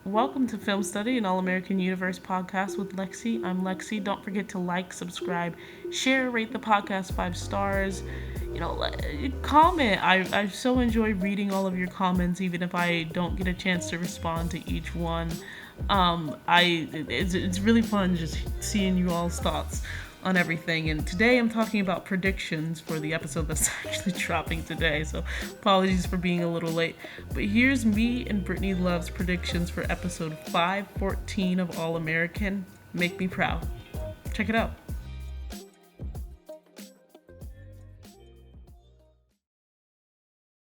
Welcome to Film Study, an All-American Universe podcast with Lexi. I'm Lexi. Don't forget to like, subscribe, share, rate the podcast 5 stars. Comment. I so enjoy reading all of your comments, even if I don't get a chance to respond to each one. It's really fun just seeing you all's thoughts on everything. And today I'm talking about predictions for the episode that's actually dropping today. So apologies for being a little late. But here's me and Brittany Love's predictions for episode 514 of All American. Make me proud. Check it out.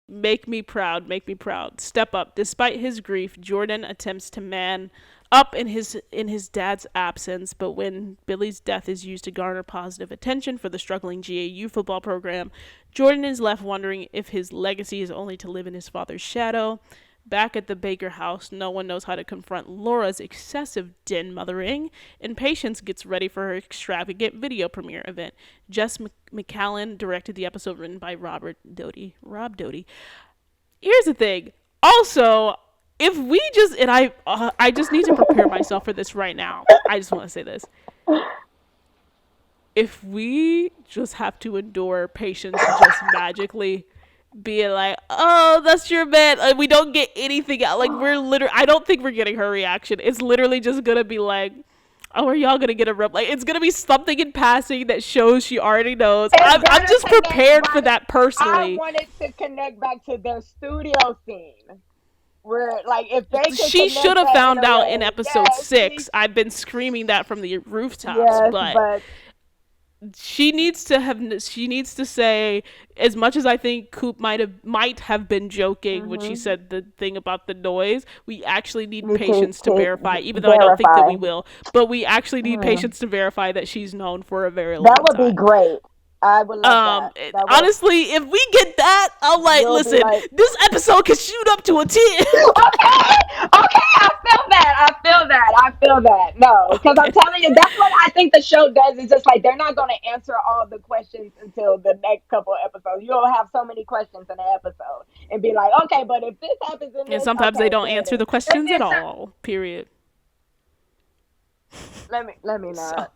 Make me proud, make me proud. Step up. Despite his grief, Jordan attempts to man up in his dad's absence, but when Billy's death is used to garner positive attention for the struggling GAU football program, Jordan is left wondering if his legacy is only to live in his father's shadow. Back at the Baker house, no one knows how to confront Laura's excessive den mothering, and Patience gets ready for her extravagant video premiere event. Jess McCallan directed the episode, written by Rob Doty. Here's the thing. Also, if we just and I just need to prepare myself for this right now. I just want to say this. If we just have to endure Patience just magically being like, "Oh, that's your man," like, we don't get anything out. Like, we're literally, I don't think we're getting her reaction. It's literally just gonna be like, "Oh, are y'all gonna get a rub?" Like, it's gonna be something in passing that shows she already knows. I'm just prepared for that I personally. wanted to connect back to their studio scene. Where, like, if they could She connect should have that in found a out in way. episode Yes, 6. I've been screaming that from the rooftops, yes, but but she needs to say, as much as I think Coop might have been joking when she said the thing about the noise, we actually need you Patience to to verify, even though I don't think that verify. we will, but we actually need Hmm. Patience to verify that she's known for a very That long would be time. great. I would love that. That would. Honestly, if we get that, I'm like, You'll be listen, like, this episode can shoot up to a 10. okay, okay, I feel that. I feel that. I feel that. No, because I'm Okay. telling you, that's what I think the show does. It's just like they're not going to answer all the questions until the next couple of episodes. You'll have so many questions in an episode and be like, okay, but if this happens in And this, sometimes they okay, don't there it answer is. the And questions at then all. Period. let me So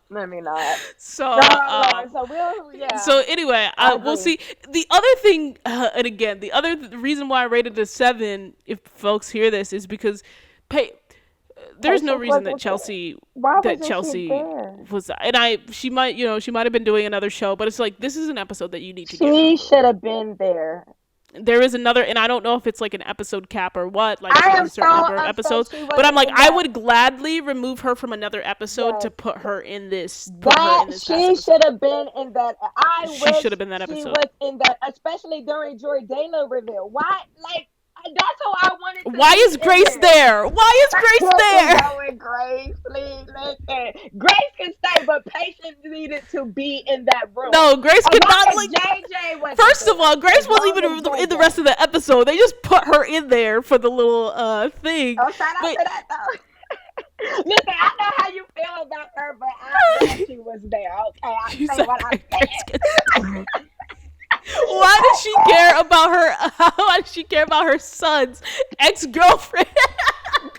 not. so Oh um Lord, so yeah, so anyway, I we'll agree. see. The other thing, and again, the reason why I rated it a 7, if folks hear this, is because pay. There's no Patience reason that wasn't there. Chelsea Why that wasn't she Chelsea there? was, and she might, she might have been doing another show, but it's like, this is an episode that you need to get She should removed. have been there. There is another, and I don't know if it's like an episode cap or what, like she I has am a certain so number of upset episodes, she but I'm wasn't like, in I that. would gladly remove her from another episode to Yes, put her in this, put her that in this past she should episode. have been in that. I She wish should have been that she episode. was in that, especially during Joy Dayla reveal. Why? Like, that's who I wanted to Why is be in Grace there. there? Why is Grace Listen, there? going Grace, please listen. Grace can stay, but Patience needed to be in that room. No, Grace As could long not, as like. JJ wasn't First of all, there. Grace As wasn't long as even in the JJ. rest of the episode. They just put her in there for the little thing. Oh, shout out But to that though. Listen, I know how you feel about her, but I'm glad she was there. Okay, I she say said what I Grace could said. stay. Why does she care about her? Why does she care about her son's ex-girlfriend?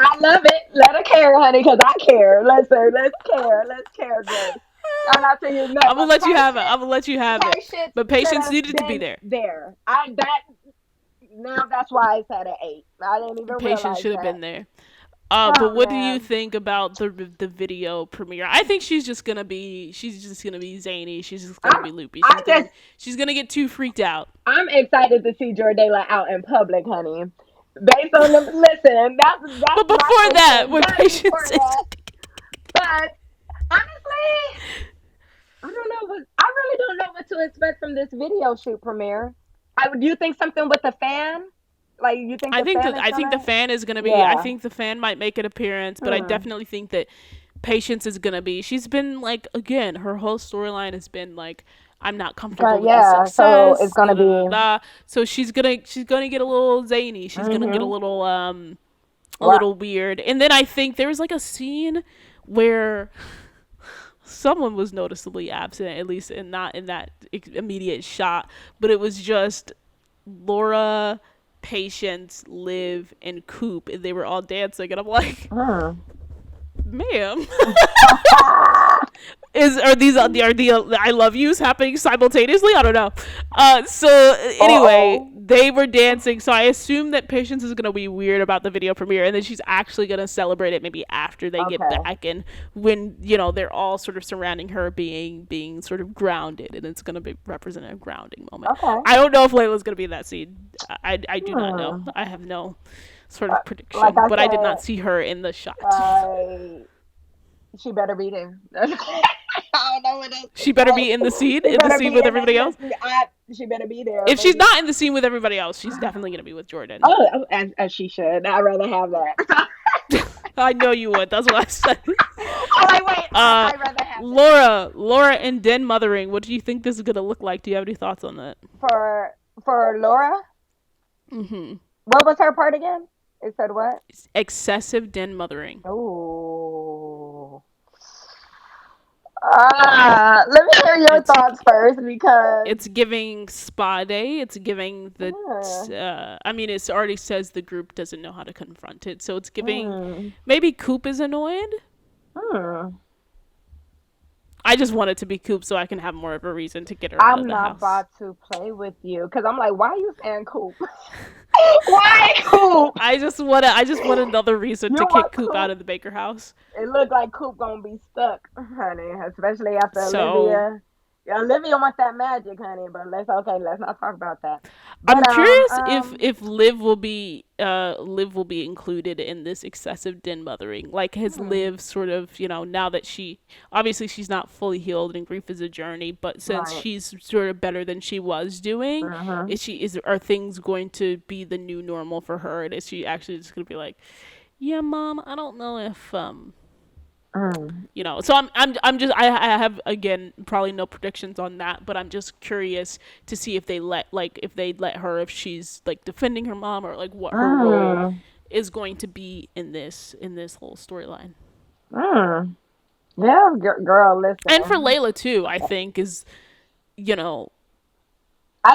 I love it. Let her care, honey, because I care. Listen, let's care. Let's care, Grace. I'm not saying you know, I'm gonna but let you have it. I'm gonna let you have it. Patience But should Patience have needed to be been there. there. I that now that's why it's at an 8. I didn't even Patience realize should have that. been there. But Oh what do you man. think about the video premiere? I think she's just gonna be zany. She's just gonna I'm be loopy. I just She's gonna get too freaked out. I'm excited to see Jordala out in public, honey. Based on the listen, that's But my before that, question. when But before Patience is that, but honestly, I don't know what I really don't know what to expect from this video shoot premiere. Do you think something with the fan? Like you think the fan is I think the gonna? fan is gonna be. I Yeah. think the fan might make an appearance, but I Hmm. definitely think that Patience is gonna be. She's been like, again, her whole storyline has been like, I'm not comfortable with this Yeah. So it's success. Da gonna da da be. da. So she's gonna get a little zany. She's gonna get Mhm. a Well, little weird. And then I think there was like a scene where someone was noticeably absent, at least not in that immediate shot, but it was just Laura, Patience, Liv, and Coop, and they were all dancing, and I'm like, ma'am, are the I love yous happening simultaneously? I don't know. So anyway, they were dancing, so I assume that Patience is gonna be weird about the video premiere, and then she's actually gonna celebrate it maybe after they get back, and when they're all sort of surrounding her, being sort of grounded, and it's gonna be represent a grounding moment. I don't know if Layla's gonna be in that scene. I do not know. I have no sort of prediction, but I did not see her in the shot. She better be there. I don't know what else. She better be in the scene, with everybody else. She better be there. If she's not in the scene with everybody else, she's definitely gonna be with Jordan. Oh, as she should. I'd rather have that. I know you would. That's what I said. I'd rather have Laura and Den mothering. What do you think this is gonna look like? Do you have any thoughts on that? For Laura? Mm-hmm. What was her part again? It said what? Excessive den mothering. Oh. Let me hear your thoughts first, because it's giving spa day. It's giving the. I mean, it already says the group doesn't know how to confront it, so it's giving. Maybe Coop is annoyed. I just want it to be Coop so I can have more of a reason to get her out of the house. I'm not about to play with you, because I'm like, why are you saying Coop? Why Coop? I just want another reason to kick Coop out of the Baker house. It looked like Coop gonna be stuck, honey, especially after Olivia. Yeah, Olivia wants that magic, honey, but let's not talk about that. But, I'm curious if Liv will be included in this excessive den mothering. Like, has Liv sort of, now that she's not fully healed and grief is a journey, but since she's sort of better than she was doing, are things going to be the new normal for her? And is she actually just gonna be like, yeah, Mom, I don't know if so I have, again, probably no predictions on that, but I'm just curious to see if they let her, if she's like defending her mom, or like what her role is going to be in this whole storyline. Yeah, girl, listen. And for Layla too, I think is, I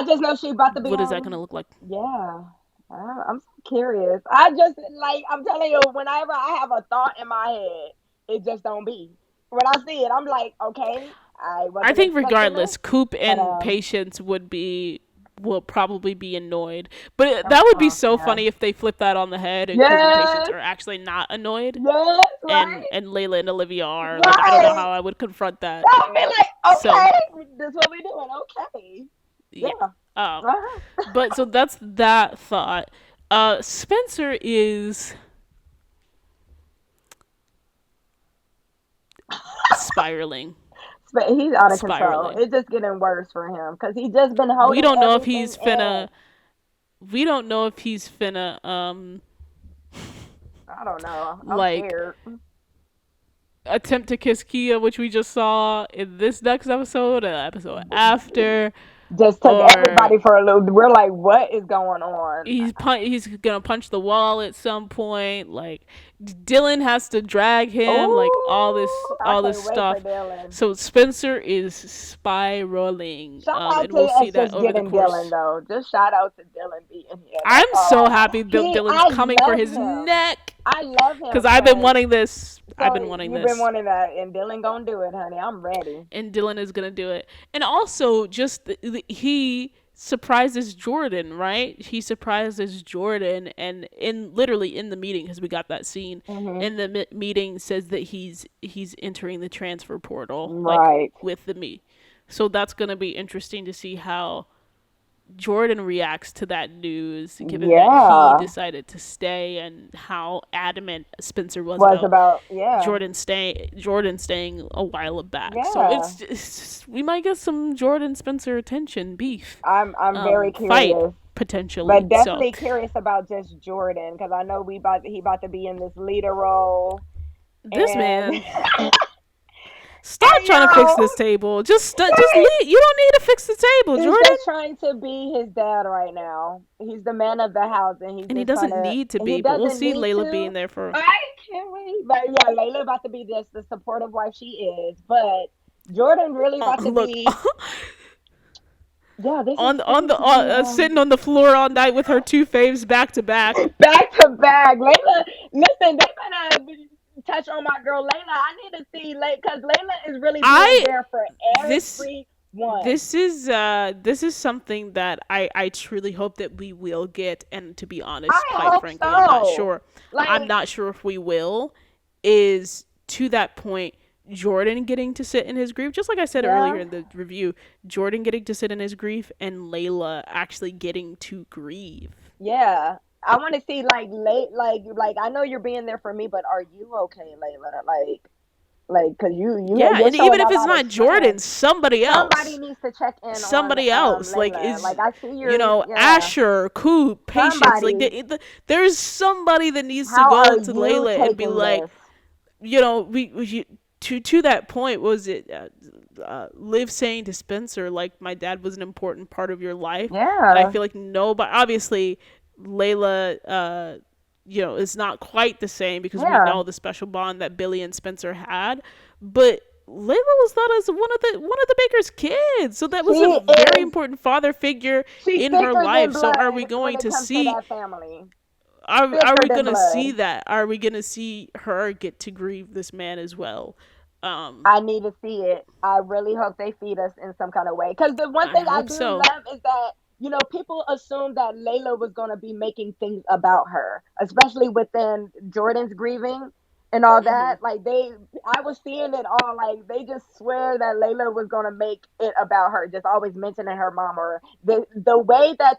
just know she's about to be. What is that going to look like? Yeah. I'm so curious. I'm telling you, whenever I have a thought in my head, it just don't be. When I see it, I'm like, okay. I think regardless, Coop and Patience will probably be annoyed. But that would be so funny if they flip that on the head and Coop and Patience are actually not annoyed. Yes, right. And Layla and Olivia are. Like, I don't know how I would confront that. I would be like, okay, that's what we're doing. Okay. Yeah. But so that's that thought. Spencer is spiraling. He's out of control. It's just getting worse for him because he's just been holding. We don't know if he's finna. I don't know. I'm scared. Attempt to kiss Kia, which we just saw in this next episode, episode after. Just took everybody for a little. We're like, what is going on? He's gonna punch the wall at some point. Like, Dylan has to drag him. Like, all this stuff. So Spencer is spiraling. And we'll see that over the course. Dylan, though. Just shout out to Dylan being here. I'm so happy Dylan's coming for his neck. I love him because I've been wanting this. You've been wanting that, and Dylan gonna do it, honey. I'm ready. And Dylan is gonna do it. And also, just he surprises Jordan, right? He surprises Jordan, and literally in the meeting, because we got that scene in the meeting, says that he's entering the transfer portal, right, with the me. So that's gonna be interesting to see how Jordan reacts to that news, given that he decided to stay, and how adamant Spencer was about Jordan staying a while back. Yeah. So it's just, we might get some Jordan Spencer attention beef. I'm very curious. Fight, potentially, but definitely curious about just Jordan, because I know he about to be in this leader role. This man. Stop trying to fix this table. Just leave. You don't need to fix the table, Jordan. He's just trying to be his dad right now. He's the man of the house, and he doesn't need to be. But we'll see Layla being there for. I can't wait. But yeah, Layla about to be just the supportive wife she is. But Jordan really about to be. Yeah, this is on the going to sitting on the floor all night with her two faves back to back. be back to back. Layla, listen, they better touch on my girl Layla. I need to see because Layla is really being I there for this everyone. this is something that I truly hope that we will get, and to be honest, I quite hope frankly, I'm not so. sure. I'm Like, not sure if we will. Is to that point, Jordan getting to sit in his grief, just like I said earlier yeah, in the review, Jordan getting to sit in his grief and Layla actually getting to grieve. yeah. I want to see like I know you're being there for me, but are you okay, Layla? Because Yeah, you're and even showing a if it's lot of not Jordan, strength. somebody Somebody else. needs to check in on Somebody else, like, Layla. is, Like I see yeah. Asher, Coop, Patience, like, Somebody, there's somebody that needs to how go are to you Layla and be taking like, this? we to that point, was it Liv saying to Spencer, like, my dad was an important part of your life, and I Yeah, feel like nobody, obviously Layla, is not quite the same because we yeah. know the special bond that Billy and Spencer had, but Layla was thought as one of the Baker's kids, so that She was a very is. important father figure She's in her thicker than life. So are we blood when going it to comes to see? that family. Are Thicker we than gonna see blood. that? Are we gonna see her get to grieve this man as well? I need to see it. I really hope they feed us in some kind of way. Because the one I thing I hope do so. love is that, people assume that Layla was going to be making things about her, especially within Jordan's grieving and all Hmm. that. I was seeing it all. Like, they just swear that Layla was going to make it about her, just always mentioning her mom or the way that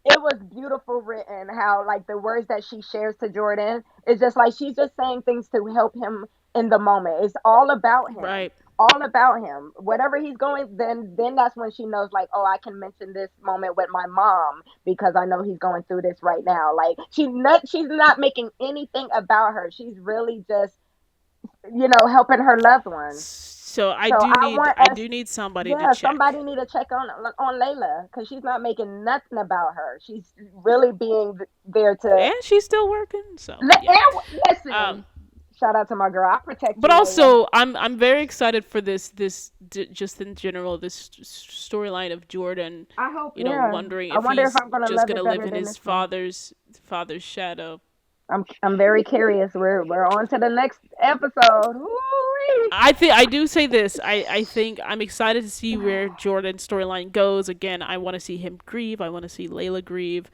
it was beautiful written, how like the words that she shares to Jordan is just like she's just saying things to help him in the moment. It's all about him. Right. All about him. Whatever he's going, then that's when she knows, like, oh, I can mention this moment with my mom because I know he's going through this right now. Like, she's not making anything about her. She's really just, helping her loved ones. So I So do I need want I us, do need somebody to yeah, check. somebody need to check on Layla because she's not making nothing about her. She's really being there to And she's still working, so yeah. listen. Um, Shout out to my girl. I protect but you, Layla. also I'm very excited for just in general, this storyline of Jordan, I hope. Yeah. wondering I if wonder if he's I'm gonna just love gonna it live better in than his this one. father's shadow. I'm very curious. We're on to the next episode. Woo-wee. I do say this. I think I'm excited to see where Jordan's storyline goes. Again, I want to see him grieve. I want to see Layla grieve.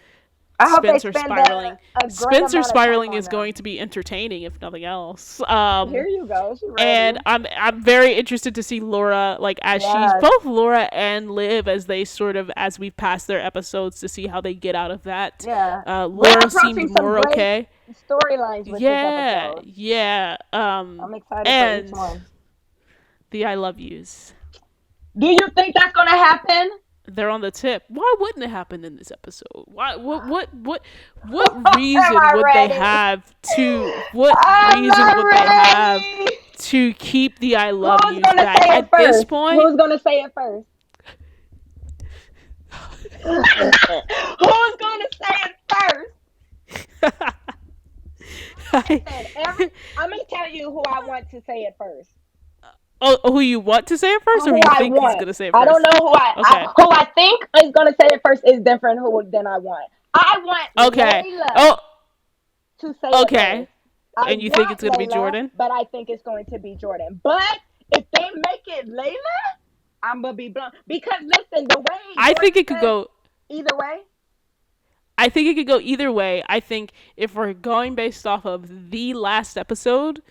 I hope they Spencer spend spiraling. a great Spencer amount of time spiraling on is going them. to be entertaining, if nothing else. Here you go. She And ready. I'm very interested to see Laura, like, as she's Yes. both Laura and Liv, as they sort of, as we pass their episodes, to see how they get out of that. Yeah. We're Laura approaching seemed some more great okay. storylines with this Yeah, episode. yeah. I'm excited for each And one. the I love yous. Do you think that's gonna happen? They're on the tip. Why wouldn't it happen in this episode? Why? What Am reason I would they ready? have to? What I'm reason not would they have ready. to keep the I love Who's yous gonna back say it at this first? point? Who's gonna say it first? Who's gonna say it first? I, Listen, I'm gonna tell you who I want to say it first. oh, who you want to say it first, or Who who you I think is want. gonna say it I don't first? know Okay. who I think is gonna say it first is different than I want. I want Okay. Layla Oh. to say it Okay. first. I And you think want it's gonna be Layla, Jordan? but I think it's going to be Jordan. But if they make it Layla, I'm gonna be blown. Because listen, the way I think Jordan it could says go. either way. I think it could go either way. I think if we're going based off of the last episode,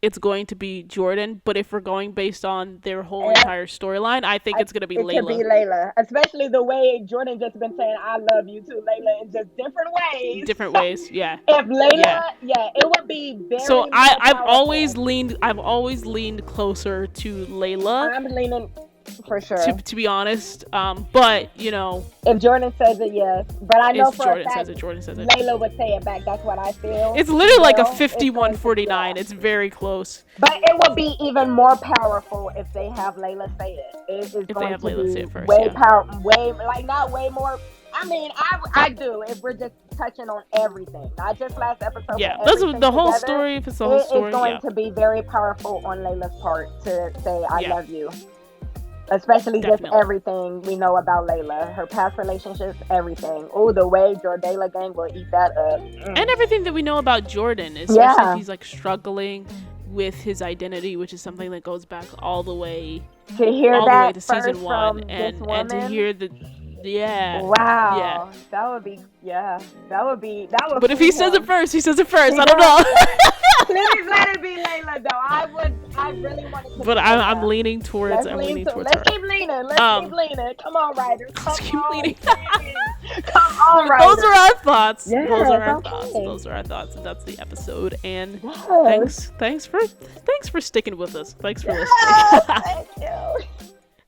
it's going to be Jordan. But if we're going based on their whole And entire storyline, I think it's going to be it could be Layla. Layla, especially the way Jordan just been saying "I love you" to Layla in just different ways. Different ways, yeah, If yeah. Layla, yeah, it would be So very more powerful. I've always leaned closer to Layla. I'm leaning for To sure. to be honest, but If Jordan says it, yes. But I know it's for a Jordan fact says it. Jordan says it. Layla would say it back. That's what I feel. It's literally like a It's going to, 51-49. yeah. It's very close. But it will be even more powerful if they have Layla say it. It is If they going have to Layla say be it first, way yeah. way like not way more. I mean, I do. If we're just touching on everything, not just last episode, Yeah, but that's everything the whole together, story. If it's the whole it is story, going yeah. to be very powerful on Layla's part to say "I Yeah. love you." Especially just Definitely. everything we know about Layla, her past relationships, everything. Oh, the way Jordala gang will eat that up. And everything that we know about Jordan, especially if he's like struggling with his identity, which is something that goes back all the way To hear all the way that to first season from 1, this woman. and to hear the Wow, that would be that would. But if he says it first, I don't does. know. Please let it be Layla, though. I really want to. But I'm leaning towards. Let's I'm leaning towards let's her. keep leaning. Let's keep leaning. Come on, writers. Let's keep leaning. Come on, writers. Those are our thoughts. Yes, Those are our okay. thoughts. Those are our thoughts, and that's the episode. And Yes. thanks for sticking with us. Thanks for Yes, listening. thank you.